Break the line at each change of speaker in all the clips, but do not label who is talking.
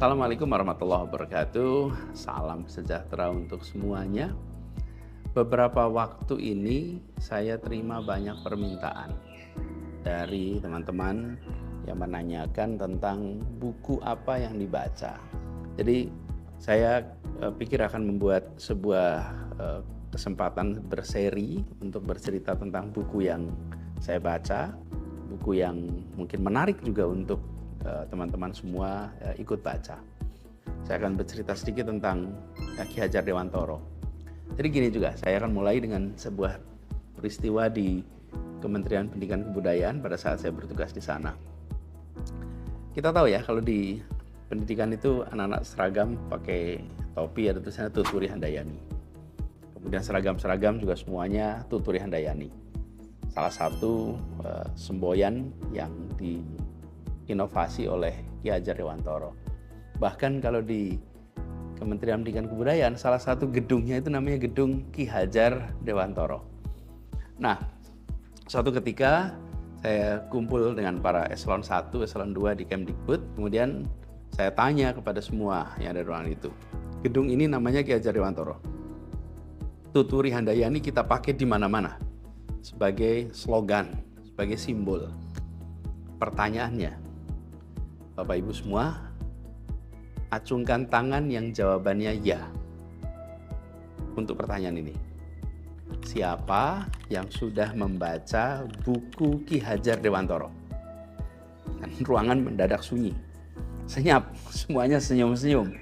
Assalamualaikum warahmatullahi wabarakatuh. Salam sejahtera untuk semuanya. Beberapa waktu ini saya terima banyak permintaan dari teman-teman yang menanyakan tentang buku apa yang dibaca. Jadi saya pikir akan membuat sebuah kesempatan berseri untuk bercerita tentang buku yang saya baca, buku yang mungkin menarik juga untuk teman-teman semua ikut baca. Saya akan bercerita sedikit tentang Ki Hajar Dewantoro. Jadi gini juga, saya akan mulai dengan sebuah peristiwa di Kementerian Pendidikan Kebudayaan pada saat saya bertugas di sana. Kita tahu ya, kalau di pendidikan itu anak-anak seragam pakai topi, ada tulisannya Tuturi Handayani. Kemudian seragam-seragam juga semuanya Tuturi Handayani. Salah satu semboyan yang diinovasi oleh Ki Hajar Dewantoro. Bahkan kalau di Kementerian Pendidikan Kebudayaan, salah satu gedungnya itu namanya Gedung Ki Hajar Dewantoro. Nah, suatu ketika saya kumpul dengan para eselon 1, eselon 2 di Kemdikbud, kemudian saya tanya kepada semua yang ada di ruangan itu. Gedung ini namanya Ki Hajar Dewantoro. Tuturi Handayani kita pakai di mana-mana sebagai slogan, sebagai simbol. Pertanyaannya, Bapak Ibu semua, acungkan tangan yang jawabannya ya untuk pertanyaan ini. Siapa yang sudah membaca buku Ki Hajar Dewantoro? Dan ruangan mendadak sunyi. Senyap, semuanya senyum-senyum.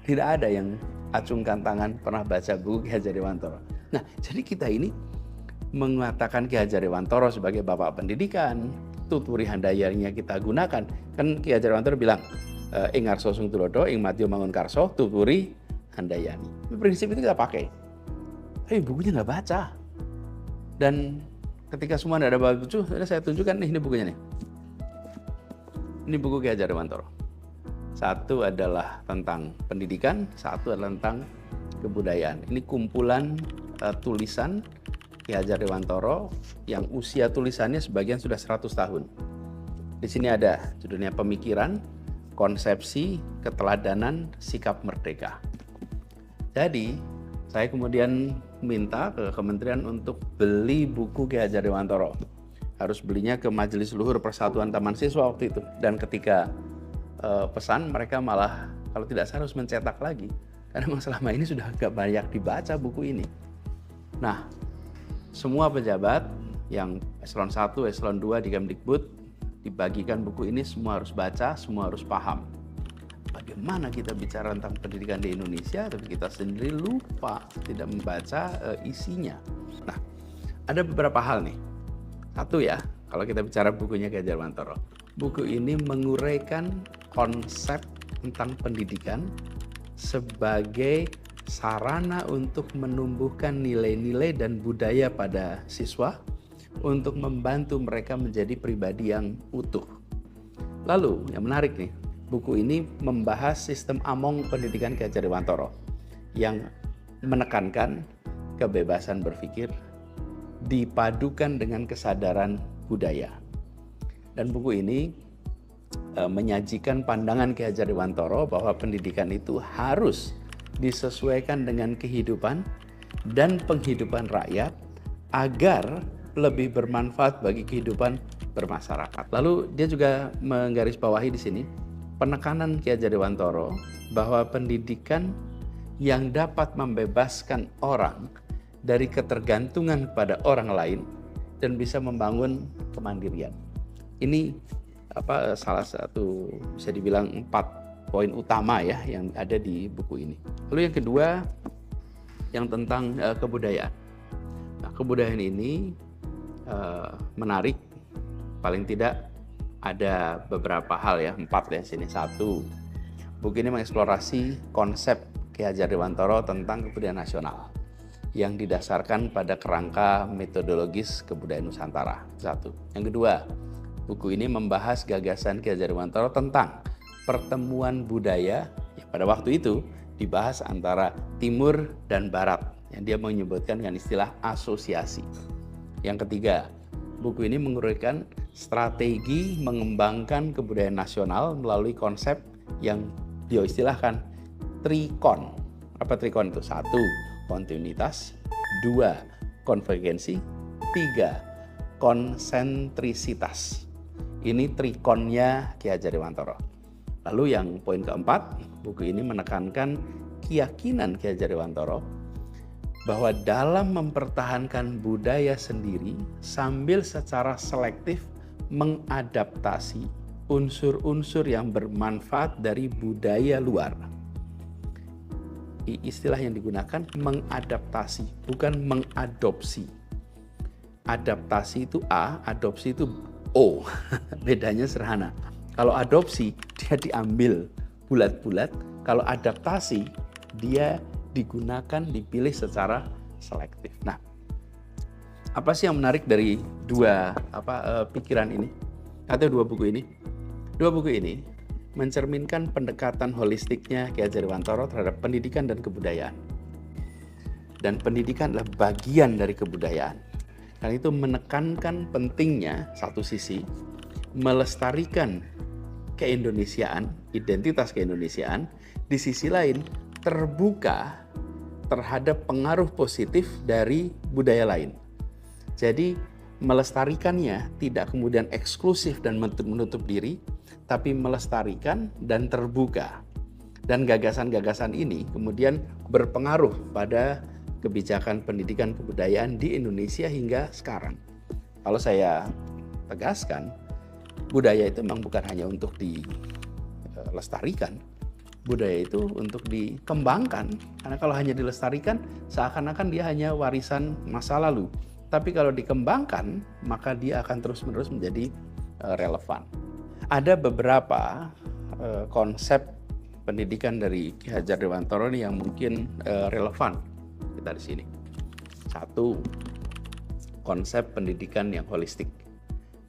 Tidak ada yang acungkan tangan pernah baca buku Ki Hajar Dewantoro. Nah, jadi kita ini mengatakan Ki Hajar Dewantoro sebagai bapak pendidikan, Tuturi Handayaninya kita gunakan. Kan Ki Hajar Dewantoro bilang, ing ngarso sung tulodo, ing madya mangun karso, Tuturi Handayani. Prinsip itu kita pakai. Tapi bukunya nggak baca. Dan ketika semua tidak ada buku, saya tunjukkan nih, ini bukunya nih. Ini buku Ki Hajar Dewantoro. Satu adalah tentang pendidikan, satu adalah tentang kebudayaan. Ini kumpulan tulisan Ki Hajar Dewantoro yang usia tulisannya sebagian sudah 100 tahun. Di sini ada judulnya Pemikiran, Konsepsi, Keteladanan, Sikap Merdeka. Jadi, saya kemudian minta ke kementerian untuk beli buku Ki Hajar Dewantoro. Harus belinya ke Majelis Luhur Persatuan Taman Siswa waktu itu. Dan ketika pesan, mereka malah kalau tidak salah harus mencetak lagi. Karena memang selama ini sudah agak banyak dibaca buku ini. Nah, semua pejabat yang eselon 1, eselon 2 di Kemdikbud dibagikan buku ini, semua harus baca, semua harus paham. Bagaimana kita bicara tentang pendidikan di Indonesia, tapi kita sendiri lupa tidak membaca isinya. Nah, ada beberapa hal nih. Satu ya, kalau kita bicara bukunya Ki Hajar Dewantoro, buku ini menguraikan konsep tentang pendidikan sebagai sarana untuk menumbuhkan nilai-nilai dan budaya pada siswa untuk membantu mereka menjadi pribadi yang utuh. Lalu, yang menarik nih, buku ini membahas sistem among pendidikan Ki Hajar Dewantoro yang menekankan kebebasan berpikir dipadukan dengan kesadaran budaya. Dan buku ini menyajikan pandangan Ki Hajar Dewantoro bahwa pendidikan itu harus disesuaikan dengan kehidupan dan penghidupan rakyat agar lebih bermanfaat bagi kehidupan bermasyarakat. Lalu dia juga menggarisbawahi di sini penekanan Ki Hajar Dewantoro bahwa pendidikan yang dapat membebaskan orang dari ketergantungan kepada orang lain dan bisa membangun kemandirian. Ini salah satu bisa dibilang 4 poin utama ya yang ada di buku ini. Lalu yang kedua yang tentang kebudayaan. Nah, kebudayaan ini menarik, paling tidak ada beberapa hal ya, 4 ya sini. 1, buku ini mengeksplorasi konsep Ki Hajar Dewantoro tentang kebudayaan nasional yang didasarkan pada kerangka metodologis kebudayaan Nusantara. 1. Yang kedua, buku ini membahas gagasan Ki Hajar Dewantoro tentang pertemuan budaya yang pada waktu itu dibahas antara Timur dan Barat, yang dia menyebutkan dengan istilah asosiasi. Yang ketiga, buku ini menguraikan strategi mengembangkan kebudayaan nasional melalui konsep yang dia istilahkan trikon. Apa trikon itu? 1, kontinuitas, 2, konvergensi, 3, konsentrisitas. Ini trikonnya Ki Hajar Dewantara. Lalu yang poin keempat, buku ini menekankan keyakinan Ki Hajar Dewantara bahwa dalam mempertahankan budaya sendiri sambil secara selektif mengadaptasi unsur-unsur yang bermanfaat dari budaya luar. Istilah yang digunakan mengadaptasi, bukan mengadopsi. Adaptasi itu A, adopsi itu O. Bedanya sederhana. Kalau adopsi, dia diambil bulat-bulat. Kalau adaptasi, dia digunakan, dipilih secara selektif. Nah, apa sih yang menarik dari dua pikiran ini? Atau dua buku ini? Dua buku ini mencerminkan pendekatan holistiknya Ki Hajar Dewantara terhadap pendidikan dan kebudayaan. Dan pendidikan adalah bagian dari kebudayaan. Karena itu menekankan pentingnya satu sisi melestarikan keindonesiaan, identitas keindonesiaan, di sisi lain terbuka terhadap pengaruh positif dari budaya lain. Jadi melestarikannya tidak kemudian eksklusif dan menutup diri, tapi melestarikan dan terbuka. Dan gagasan-gagasan ini kemudian berpengaruh pada kebijakan pendidikan kebudayaan di Indonesia hingga sekarang. Kalau saya tegaskan, budaya itu memang bukan hanya untuk dilestarikan, budaya itu untuk dikembangkan. Karena kalau hanya dilestarikan, seakan-akan dia hanya warisan masa lalu. Tapi kalau dikembangkan, maka dia akan terus-menerus menjadi relevan. Ada beberapa konsep pendidikan dari Ki Hajar Dewantara ini yang mungkin relevan kita di sini. 1, konsep pendidikan yang holistik.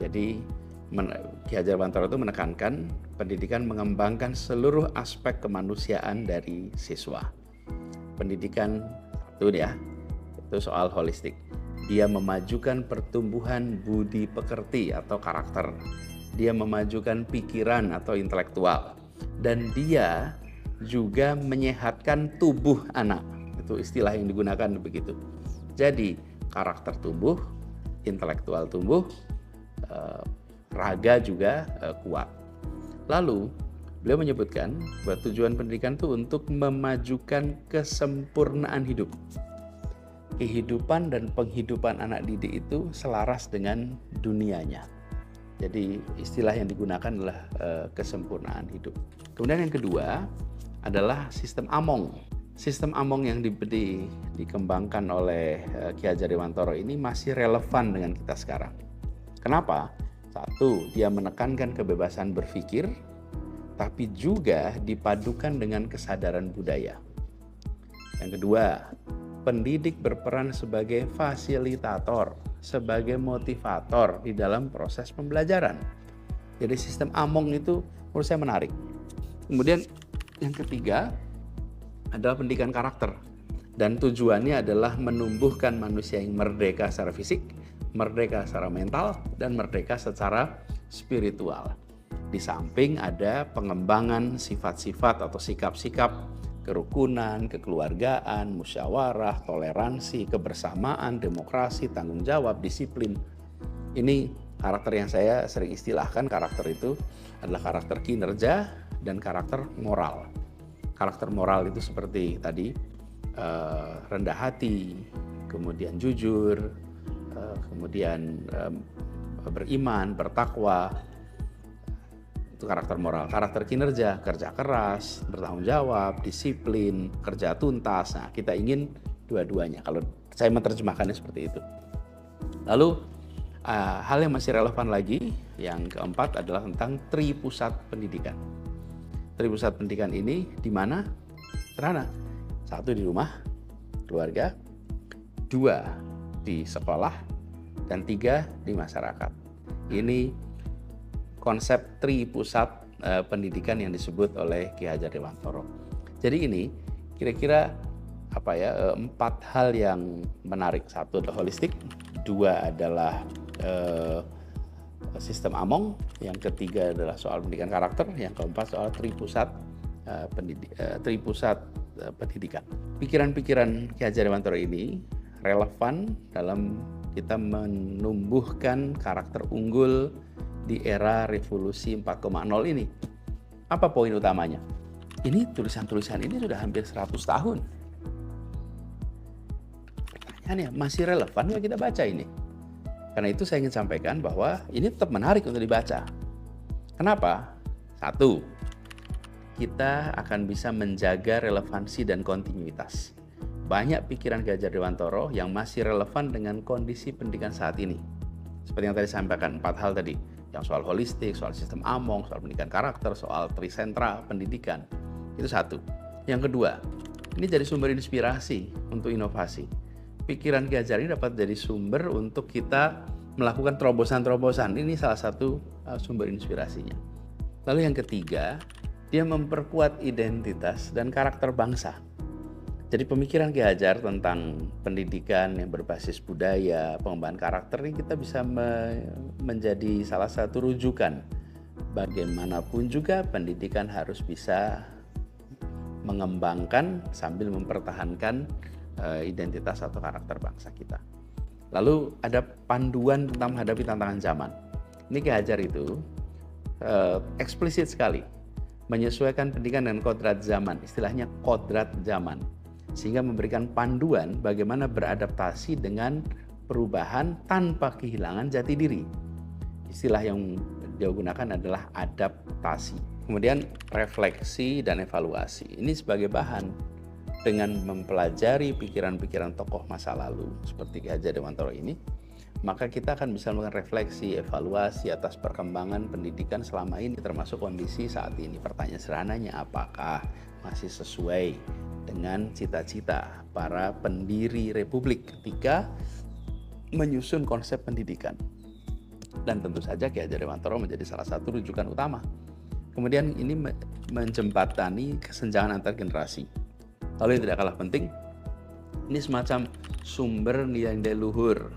Jadi Ki Hajar Dewantara itu menekankan pendidikan mengembangkan seluruh aspek kemanusiaan dari siswa. Pendidikan itu soal holistik. Dia memajukan pertumbuhan budi pekerti atau karakter. Dia memajukan pikiran atau intelektual. Dan dia juga menyehatkan tubuh anak. Itu istilah yang digunakan begitu. Jadi karakter tumbuh, intelektual tumbuh, raga juga kuat. Lalu beliau menyebutkan bahwa tujuan pendidikan itu untuk memajukan kesempurnaan hidup. Kehidupan dan penghidupan anak didik itu selaras dengan dunianya. Jadi istilah yang digunakan adalah kesempurnaan hidup. Kemudian yang kedua adalah sistem Among. Sistem Among yang dikembangkan oleh Ki Hajar Dewantara ini masih relevan dengan kita sekarang. Kenapa? 1, dia menekankan kebebasan berpikir, tapi juga dipadukan dengan kesadaran budaya. Yang kedua, pendidik berperan sebagai fasilitator, sebagai motivator di dalam proses pembelajaran. Jadi sistem Among itu menurut saya menarik. Kemudian yang ketiga adalah pendidikan karakter. Dan tujuannya adalah menumbuhkan manusia yang merdeka secara fisik, merdeka secara mental, dan merdeka secara spiritual. Di samping ada pengembangan sifat-sifat atau sikap-sikap kerukunan, kekeluargaan, musyawarah, toleransi, kebersamaan, demokrasi, tanggung jawab, disiplin. Ini karakter yang saya sering istilahkan, karakter itu adalah karakter kinerja dan karakter moral. Karakter moral itu seperti tadi, rendah hati, kemudian jujur, kemudian beriman, bertakwa. Itu karakter moral. Karakter kinerja, kerja keras, bertanggung jawab, disiplin, kerja tuntas. Nah, kita ingin dua-duanya. Kalau saya menerjemahkannya seperti itu. Lalu hal yang masih relevan lagi, yang keempat adalah tentang tripusat pendidikan. Tripusat pendidikan ini di mana? Sederhana. 1 di rumah, keluarga, 2 di sekolah, dan 3 di masyarakat. Ini konsep tripusat pendidikan yang disebut oleh Ki Hajar Dewantara. Jadi ini kira-kira 4 hal yang menarik. 1 adalah holistik, 2 adalah sistem Among, yang ketiga adalah soal pendidikan karakter, yang keempat soal tripusat Tripusat Pendidikan. Pikiran-pikiran Ki Hajar Dewantara ini relevan dalam kita menumbuhkan karakter unggul di era revolusi 4.0 ini. Apa poin utamanya? Ini tulisan-tulisan ini sudah hampir 100 tahun. Pertanyaannya, masih relevan nggak kita baca ini? Karena itu saya ingin sampaikan bahwa ini tetap menarik untuk dibaca. Kenapa? Satu, kita akan bisa menjaga relevansi dan kontinuitas. Banyak pikiran Ki Hajar Dewantara yang masih relevan dengan kondisi pendidikan saat ini. Seperti yang tadi saya sampaikan, 4 hal tadi. Yang soal holistik, soal sistem Among, soal pendidikan karakter, soal trisentra pendidikan. Itu satu. Yang kedua, ini jadi sumber inspirasi untuk inovasi. Pikiran Ki Hajar ini dapat jadi sumber untuk kita melakukan terobosan-terobosan. Ini salah satu sumber inspirasinya. Lalu yang ketiga, dia memperkuat identitas dan karakter bangsa. Jadi pemikiran Ki Hajar tentang pendidikan yang berbasis budaya, pengembangan karakter ini kita bisa menjadi salah satu rujukan. Bagaimanapun juga pendidikan harus bisa mengembangkan sambil mempertahankan identitas atau karakter bangsa kita. Lalu ada panduan tentang menghadapi tantangan zaman. Ini Ki Hajar itu eksplisit sekali menyesuaikan pendidikan dengan kodrat zaman, istilahnya kodrat zaman, sehingga memberikan panduan bagaimana beradaptasi dengan perubahan tanpa kehilangan jati diri. Istilah yang dia gunakan adalah adaptasi. Kemudian refleksi dan evaluasi. Ini sebagai bahan dengan mempelajari pikiran-pikiran tokoh masa lalu seperti Ki Hajar Dewantara ini, maka kita akan bisa melakukan refleksi, evaluasi atas perkembangan pendidikan selama ini termasuk kondisi saat ini. Pertanyaan sederhananya, apakah masih sesuai dengan cita-cita para pendiri Republik ketika menyusun konsep pendidikan? Dan tentu saja Ki Hajar Dewantara menjadi salah satu rujukan utama. Kemudian ini menjembatani kesenjangan antar generasi. Lalu yang tidak kalah penting, ini semacam sumber nilai-nilai luhur.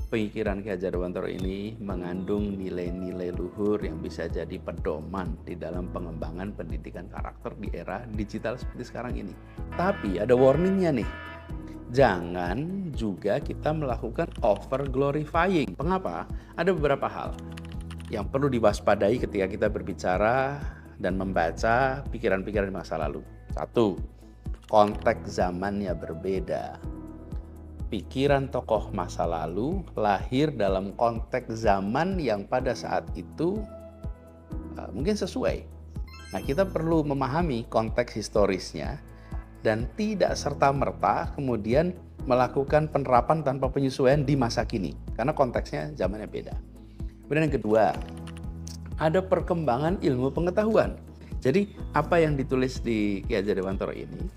Pemikiran Ki Hajar Dewantara ini mengandung nilai-nilai luhur yang bisa jadi pedoman di dalam pengembangan pendidikan karakter di era digital seperti sekarang ini. Tapi ada warningnya nih, jangan juga kita melakukan over glorifying. Mengapa? Ada beberapa hal yang perlu diwaspadai ketika kita berbicara dan membaca pikiran-pikiran di masa lalu. Satu, konteks zamannya berbeda. Pikiran tokoh masa lalu lahir dalam konteks zaman yang pada saat itu mungkin sesuai. Nah, kita perlu memahami konteks historisnya dan tidak serta-merta kemudian melakukan penerapan tanpa penyesuaian di masa kini, karena konteksnya zamannya beda. Kemudian yang kedua, ada perkembangan ilmu pengetahuan. Jadi apa yang ditulis di Ki Hajar Dewantara ini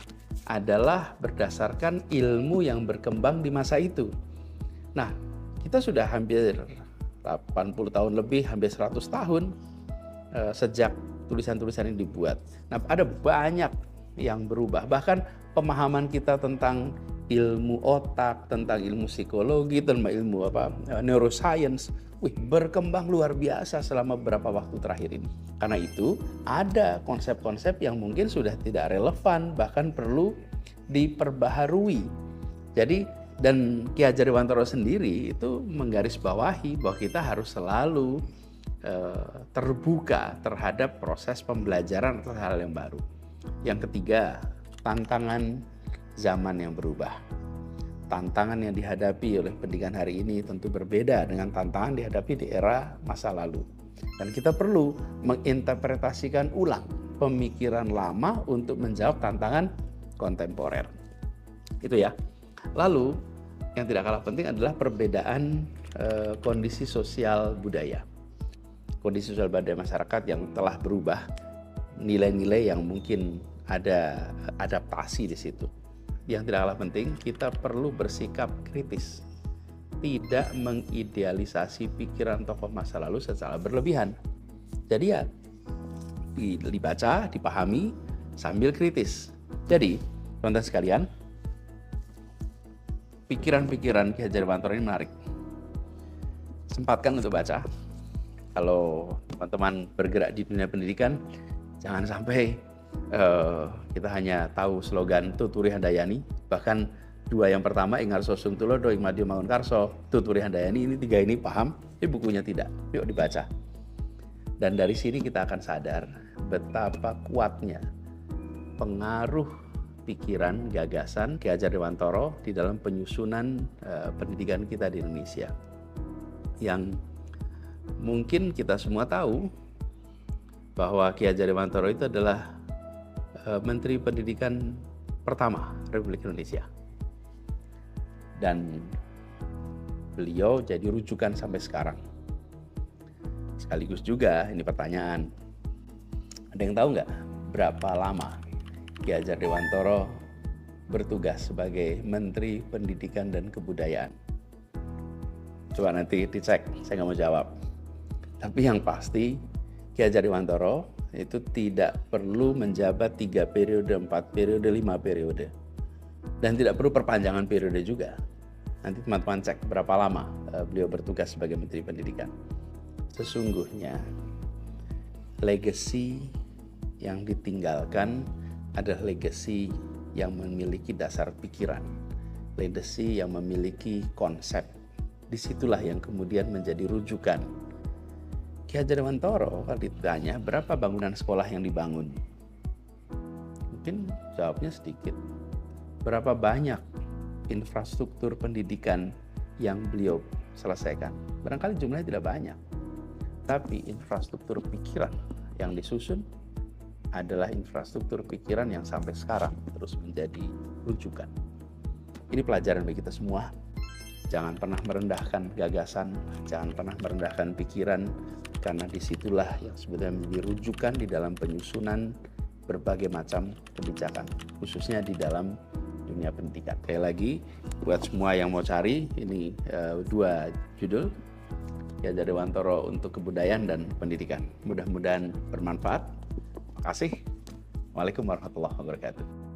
adalah berdasarkan ilmu yang berkembang di masa itu. Nah, kita sudah hampir 80 tahun lebih, hampir 100 tahun sejak tulisan-tulisan ini dibuat. Nah, ada banyak yang berubah. Bahkan pemahaman kita tentang ilmu otak, tentang ilmu psikologi, tentang ilmu neuroscience, berkembang luar biasa selama beberapa waktu terakhir ini. Karena itu ada konsep-konsep yang mungkin sudah tidak relevan, bahkan perlu diperbaharui. Jadi dan Ki Hajar Dewantara sendiri itu menggarisbawahi bahwa kita harus selalu terbuka terhadap proses pembelajaran atau hal yang baru. Yang ketiga, tantangan zaman yang berubah. Tantangan yang dihadapi oleh pendidikan hari ini tentu berbeda dengan tantangan dihadapi di era masa lalu. Dan kita perlu menginterpretasikan ulang pemikiran lama untuk menjawab tantangan kontemporer. Itu ya. Lalu yang tidak kalah penting adalah perbedaan kondisi sosial budaya. Kondisi sosial budaya masyarakat yang telah berubah, nilai-nilai yang mungkin ada adaptasi di situ. Yang tidak kalah penting, kita perlu bersikap kritis, tidak mengidealisasi pikiran tokoh masa lalu secara berlebihan. Jadi ya dibaca, dipahami sambil kritis. Jadi teman-teman sekalian, pikiran-pikiran Ki Hajar Dewantara ini menarik. Sempatkan untuk baca. Kalau teman-teman bergerak di dunia pendidikan, jangan sampai kita hanya tahu slogan Tuturi Handayani, bahkan dua yang pertama Ingarso Sungtulodo, Ingmadio Mangunkarso, Tuturi Handayani, ini tiga ini paham, tapi bukunya tidak. Yuk dibaca. Dan dari sini kita akan sadar betapa kuatnya pengaruh pikiran, gagasan Ki Hajar Dewantara di dalam penyusunan pendidikan kita di Indonesia. Yang mungkin kita semua tahu bahwa Ki Hajar Dewantara itu adalah Menteri Pendidikan pertama Republik Indonesia. Dan beliau jadi rujukan sampai sekarang. Sekaligus juga ini pertanyaan, ada yang tahu nggak berapa lama Ki Hajar Dewantara bertugas sebagai Menteri Pendidikan dan Kebudayaan? Coba nanti dicek, saya nggak mau jawab. Tapi yang pasti Ki Hajar Dewantara itu tidak perlu menjabat 3 periode, 4 periode, 5 periode. Dan tidak perlu perpanjangan periode juga. Nanti teman-teman cek berapa lama beliau bertugas sebagai Menteri Pendidikan. Sesungguhnya legacy yang ditinggalkan adalah legacy yang memiliki dasar pikiran, legacy yang memiliki konsep. Disitulah yang kemudian menjadi rujukan. Ki Hajar Dewantara kalau ditanya berapa bangunan sekolah yang dibangun, mungkin jawabnya sedikit. Berapa banyak infrastruktur pendidikan yang beliau selesaikan? Barangkali jumlahnya tidak banyak. Tapi infrastruktur pikiran yang disusun adalah infrastruktur pikiran yang sampai sekarang terus menjadi rujukan. Ini pelajaran bagi kita semua. Jangan pernah merendahkan gagasan, jangan pernah merendahkan pikiran, karena disitulah yang sebetulnya menjadi rujukan di dalam penyusunan berbagai macam kebijakan, khususnya di dalam dunia pendidikan. Sekali lagi, buat semua yang mau cari, ini dua judul, Ki Hajar Dewantara untuk Kebudayaan dan Pendidikan. Mudah-mudahan bermanfaat. Terima kasih. Waalaikumsalam warahmatullahi wabarakatuh.